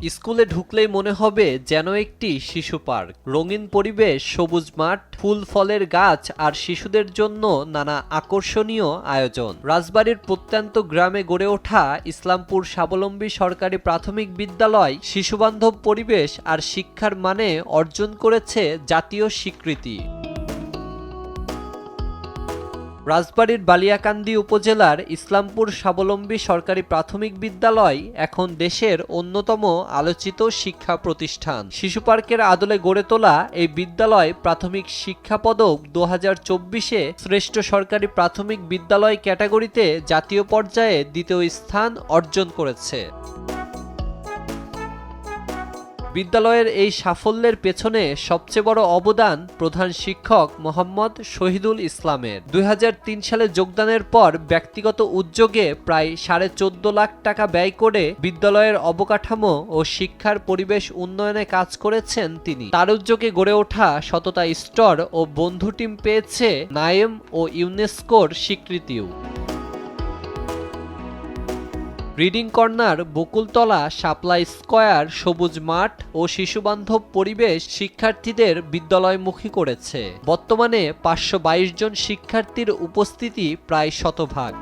স্কুলে ঢুকলেই মনে হবে যেন একটি শিশু পার্ক। রঙিন পরিবেশ, সবুজ মাঠ, ফুল ফলের গাছ আর শিশুদের জন্য নানা আকর্ষণীয় আয়োজন। রাজবাড়ীর প্রত্যন্ত গ্রামে গড়ে ওঠা ইসলামপুর স্বাবলম্বী সরকারি প্রাথমিক বিদ্যালয় শিশুবান্ধব পরিবেশ আর শিক্ষার মানে অর্জন করেছে জাতীয় স্বীকৃতি। রাজবাড়ীর বালিয়াকান্দি উপজেলার ইসলামপুর স্বাবলম্বী সরকারি প্রাথমিক বিদ্যালয় এখন দেশের অন্যতম আলোচিত শিক্ষা প্রতিষ্ঠান। শিশু পার্কের আদলে গড়ে তোলা এই বিদ্যালয় প্রাথমিক শিক্ষা পদক 2024-এ শ্রেষ্ঠ সরকারি প্রাথমিক বিদ্যালয় ক্যাটাগরিতে জাতীয় পর্যায়ে দ্বিতীয় স্থান অর্জন করেছে। বিদ্যালয়ের এই সাফল্যের পেছনে সবচেয়ে বড় অবদান প্রধান শিক্ষক মোহাম্মদ শহীদুল ইসলামের। 2003 সালে যোগদানের পর ব্যক্তিগত উদ্যোগে প্রায় 14.5 লাখ টাকা ব্যয় করে বিদ্যালয়ের অবকাঠামো ও শিক্ষার পরিবেশ উন্নয়নে কাজ করেছেন তিনি। তার উদ্যোগে গড়ে ওঠা সততা স্টোর ও বন্ধু টিম পেয়েছে নায়েম ও ইউনেস্কোর স্বীকৃতিও। রিডিং কর্নার, বকুলতলা, শাপলা স্কয়ার, সবুজ মাঠ ও শিশুবান্ধব পরিবেশ শিক্ষার্থীদের বিদ্যালয়মুখী করেছে। বর্তমানে 522 জন শিক্ষার্থীর উপস্থিতি প্রায় শতভাগ।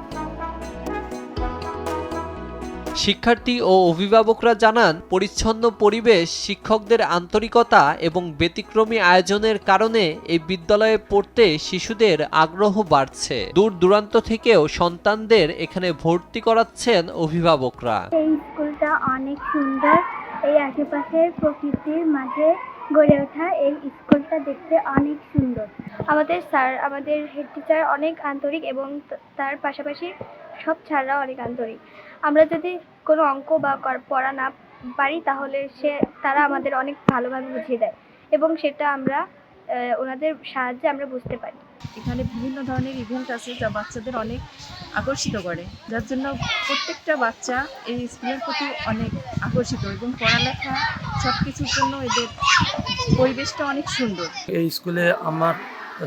শিক্ষার্থী ও অভিভাবকরা জানান, পরিচ্ছন্ন পরিবেশ, শিক্ষকদের আন্তরিকতা এবং ব্যতিক্রমী আয়োজনের কারণে এই বিদ্যালয়ে পড়তে শিশুদের আগ্রহ বাড়ছে। দূর দূরান্ত থেকেও সন্তানদের এখানে ভর্তি করাচ্ছেন অভিভাবকরা। এই স্কুলটা অনেক সুন্দর। এই আশেপাশের প্রকৃতির মাঝে গড়ে ওঠা এই স্কুলটা দেখতে অনেক সুন্দর। আমাদের স্যার, আমাদের হেড টিচার অনেক আন্তরিক এবং তার পাশাপাশি সব স্যাররা অনেক আন্তরিক। আমরা যদি কোনো অঙ্ক বা পড়া না পারি তাহলে তারা আমাদের অনেক ভালোভাবে বুঝিয়ে দেয় এবং সেটা আমরা ওনাদের সাহায্যে আমরা বুঝতে পারি। এখানে বিভিন্ন ধরনের ইভেন্ট আছে যা বাচ্চাদের অনেক আকর্ষিত করে, যার জন্য প্রত্যেকটা বাচ্চা এই স্কুলের প্রতি অনেক আকর্ষিত এবং পড়ালেখা সব কিছুর জন্য এদের পরিবেশটা অনেক সুন্দর। এই স্কুলে আমার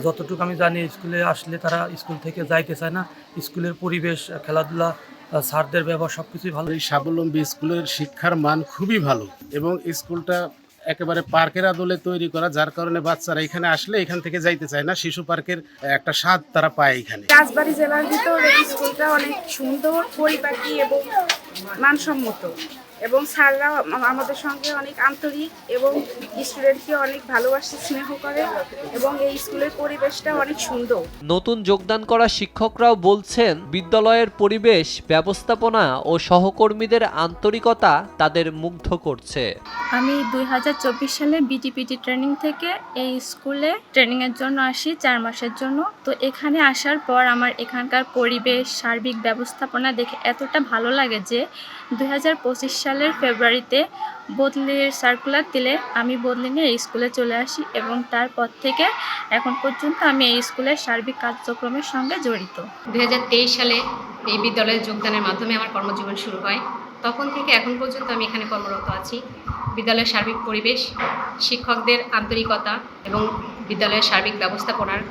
যতটুকু আমি জানি, স্কুলে আসলে তারা স্কুল থেকে যাইতে চায় না। স্কুলের পরিবেশ, খেলাধুলা, স্যারদের ব্যবহার সবকিছুই ভালো। এই স্বাবলম্বী স্কুলের শিক্ষার মান খুবই ভালো এবং স্কুলটা একেবারে পার্কের আদলে তৈরি করা, যার কারণে বাচ্চারা এখানে আসলে এখান থেকে যাইতে চায় না। শিশু পার্কের একটা স্বাদ তারা পায় এখানে। রাজবাড়ী জেলার ভিতর এই স্কুলটা অনেক সুন্দর, পরিপাটি এবং মানসম্মত এবং স্যাররা আমাদের সঙ্গে অনেক আন্তরিক এবং স্টুডেন্টকে অনেক ভালোবাসে, স্নেহ করে এবং এই স্কুলের পরিবেশটা অনেক সুন্দর। নতুন যোগদান করা শিক্ষকরাও বলছেন, বিদ্যালয়ের পরিবেশ, ব্যবস্থাপনা ও সহকর্মীদের আন্তরিকতা তাদের মুগ্ধ করছে। আমি 2024 সালে বিটিপিটি ট্রেনিং থেকে এই স্কুলে ট্রেনিংয়ের জন্য আসি 4 মাসের জন্য। তো এখানে আসার পর আমার এখানকার পরিবেশ, সার্বিক ব্যবস্থাপনা দেখে এতটা ভালো লাগে যে 2025 সালের ফেব্রুয়ারিতে বদলির সার্কুলার দিলে আমি বদলি নিয়ে এই স্কুলে চলে আসি এবং তারপর থেকে এখন পর্যন্ত আমি এই স্কুলের সার্বিক কার্যক্রমের সঙ্গে জড়িত। 2023 সালে এই বিদ্যালয়ে যোগদানের মাধ্যমে আমার কর্মজীবন শুরু হয়। তখন থেকে এখন পর্যন্ত আমি এখানে কর্মরত আছি। বিদ্যালয়ের সার্বিক পরিবেশ, শিক্ষকদের আন্তরিকতা এবং বিদ্যালয়ের সার্বিক ব্যবস্থাপনার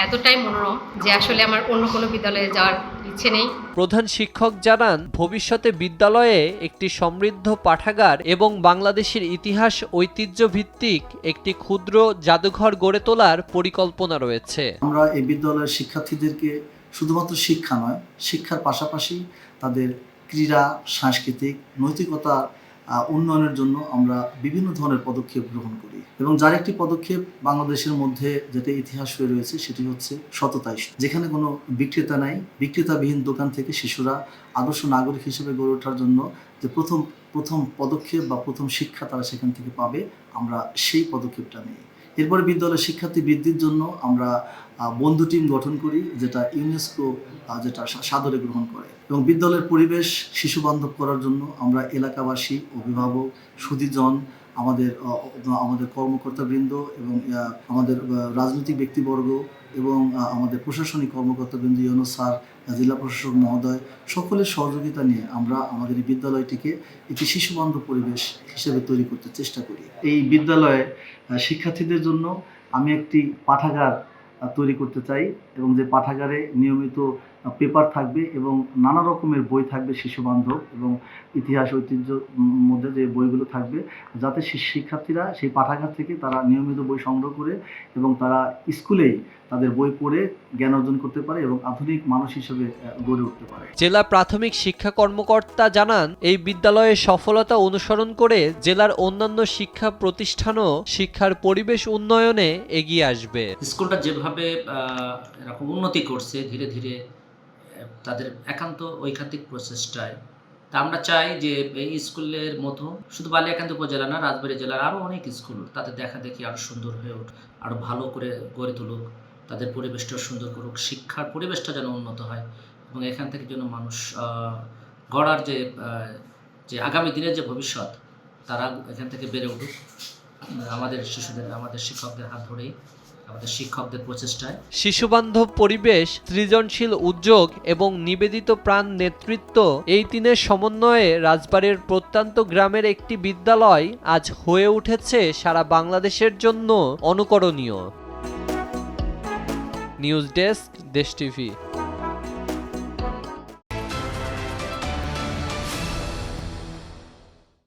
এতটাই মনোরম যে আসলে আমার অন্য কোনো বিদ্যালয়ে যাওয়ার ইচ্ছে নেই। প্রধান শিক্ষক জানান, ভবিষ্যতে বিদ্যালয়ে একটি সমৃদ্ধ পাঠাগার এবং বাংলাদেশের ইতিহাস ঐতিহ্য ভিত্তিক একটি ক্ষুদ্র জাদুঘর গড়ে তোলার পরিকল্পনা রয়েছে। আমরা এই বিদ্যালয়ের শিক্ষার্থীদেরকে শুধুমাত্র শিক্ষা নয়, শিক্ষার পাশাপাশি তাদের ক্রীড়া, সাংস্কৃতিক, নৈতিকতা উন্নয়নের জন্য আমরা বিভিন্ন ধরনের পদক্ষেপ গ্রহণ করি এবং যার একটি পদক্ষেপ বাংলাদেশের মধ্যে যেটা ইতিহাস হয়ে রয়েছে সেটি হচ্ছে সততা স্টোর, যেখানে কোনো বিক্রেতা নাই। বিক্রেতাবিহীন দোকান থেকে শিশুরা আদর্শ নাগরিক হিসেবে গড়ে ওঠার জন্য যে প্রথম পদক্ষেপ বা প্রথম শিক্ষা তারা সেখান থেকে পাবে, আমরা সেই পদক্ষেপটা নিই। এরপরে বিদ্যালয়ের শিক্ষার্থী বৃদ্ধির জন্য আমরা বন্ধু টিম গঠন করি, যেটা ইউনেস্কো যেটা সাদরে গ্রহণ করে এবং বিদ্যালয়ের পরিবেশ শিশু বান্ধব করার জন্য আমরা এলাকাবাসী, অভিভাবক, সুধীজন, আমাদের কর্মকর্তাবৃন্দ এবং আমাদের রাজনৈতিক ব্যক্তিবর্গ এবং আমাদের প্রশাসনিক কর্মকর্তাবৃন্দ, ইউনো স্যার, জেলা প্রশাসক মহোদয়, সকলের সহযোগিতা নিয়ে আমরা আমাদের এই বিদ্যালয়টিকে একটি শিশুবান্ধব পরিবেশ হিসেবে তৈরি করতে চেষ্টা করি। এই বিদ্যালয়ে শিক্ষার্থীদের জন্য আমি একটি পাঠাগার তৈরি করতে চাই এবং যে পাঠাগারে নিয়মিত পেপার থাকবে এবং নানা রকমের বই থাকবে শিশু বান্ধব এবং ইতিহাস ঐতিহ্য মধ্যে যে বইগুলো থাকবে, যাতে শিক্ষার্থীরা সেই পাঠাগার থেকে তারা নিয়মিত বই সংগ্রহ করে এবং তারা স্কুলেই তাদের বই পড়ে জ্ঞান অর্জন করতে পারে এবং আধুনিক মানুষ হিসেবে গড়ে উঠতে পারে। জেলা প্রাথমিক শিক্ষা কর্মকর্তা জানান, এই বিদ্যালয়ের সফলতা অনুসরণ করে জেলার অন্যান্য শিক্ষা প্রতিষ্ঠানও শিক্ষার পরিবেশ উন্নয়নে এগিয়ে আসবে। স্কুলটা যেভাবে এরকম উন্নতি করছে ধীরে ধীরে তাদের একান্ত ঐকান্তিক প্রচেষ্টায়, তা আমরা চাই যে এই স্কুলের মতো শুধু বালিয়াকান্দি উপজেলা না, রাজবাড়ী জেলার আরও অনেক স্কুল তাদের দেখা দেখি আরও সুন্দর হয়ে উঠুক, আরও ভালো করে গড়ে তুলুক, তাদের পরিবেশটা সুন্দর করুক, শিক্ষার পরিবেশটা যেন উন্নত হয় এবং এখান থেকে যেন মানুষ গড়ার যে আগামী দিনের যে ভবিষ্যৎ তারা এখান থেকে বেড়ে উঠুক আমাদের শিশুদের, আমাদের শিক্ষকদের হাত ধরেই, আমাদের শিক্ষকদের প্রচেষ্টায়। শিশুবান্ধব পরিবেশ, সৃজনশীল উদ্যোগ এবং নিবেদিত প্রাণ নেতৃত্ব, এই তিনের সমন্বয়ে রাজবাড়ীর প্রত্যন্ত গ্রামের একটি বিদ্যালয় আজ হয়ে উঠেছে সারা বাংলাদেশের জন্য অনুকরণীয়। নিউজ ডেস্ক, দেশ টিভি।